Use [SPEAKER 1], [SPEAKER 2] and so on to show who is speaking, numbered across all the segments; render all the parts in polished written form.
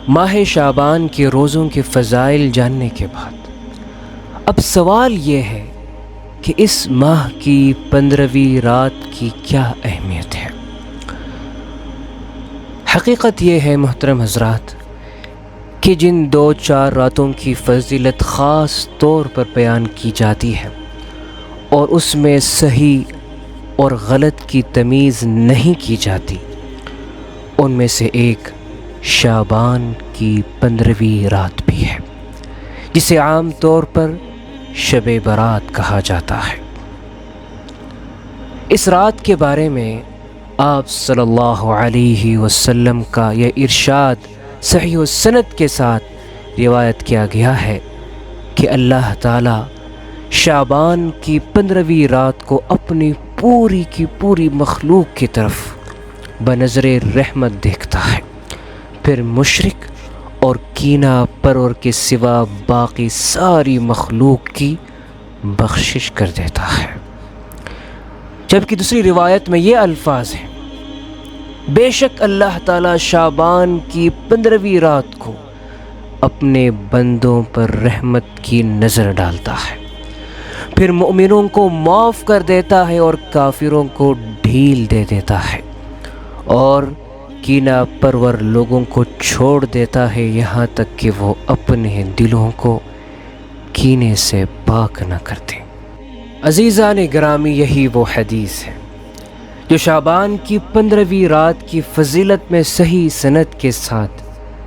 [SPEAKER 1] ماہ شعبان کے روزوں کے فضائل جاننے کے بعد اب سوال یہ ہے کہ اس ماہ کی 15ویں رات کی کیا اہمیت ہے۔ حقیقت یہ ہے محترم حضرات کہ جن 2-4 راتوں کی فضیلت خاص طور پر بیان کی جاتی ہے اور اس میں صحیح اور غلط کی تمیز نہیں کی جاتی، ان میں سے ایک شعبان کی 15ویں رات بھی ہے، جسے عام طور پر شب برات کہا جاتا ہے۔ اس رات کے بارے میں آپ صلی اللہ علیہ وسلم کا یہ ارشاد صحیح و سند کے ساتھ روایت کیا گیا ہے کہ اللہ تعالی شعبان کی 15ویں رات کو اپنی پوری کی پوری مخلوق کی طرف بنظر رحمت دیکھتا ہے، پھر مشرک اور کینہ پرور کے سوا باقی ساری مخلوق کی بخشش کر دیتا ہے۔ جبکہ دوسری روایت میں یہ الفاظ ہیں، بے شک اللہ تعالی شعبان کی 15ویں رات کو اپنے بندوں پر رحمت کی نظر ڈالتا ہے، پھر مومنوں کو معاف کر دیتا ہے اور کافروں کو ڈھیل دے دیتا ہے، اور کینہ پرور لوگوں کو چھوڑ دیتا ہے یہاں تک کہ وہ اپنے دلوں کو کینے سے پاک نہ کرتے۔ عزیزان گرامی، یہی وہ حدیث ہے جو شعبان کی 15ویں رات کی فضیلت میں صحیح سند کے ساتھ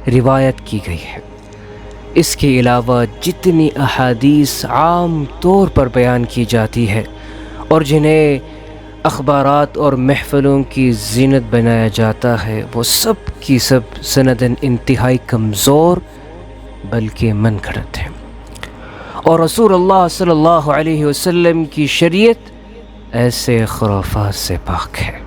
[SPEAKER 1] روایت کی گئی ہے۔ اس کے علاوہ جتنی احادیث عام طور پر بیان کی جاتی ہے اور جنہیں اخبارات اور محفلوں کی زینت بنایا جاتا ہے، وہ سب کی سب سنداً انتہائی کمزور بلکہ من گھڑت ہے، اور رسول اللہ صلی اللہ علیہ وسلم کی شریعت ایسے خرافات سے پاک ہے۔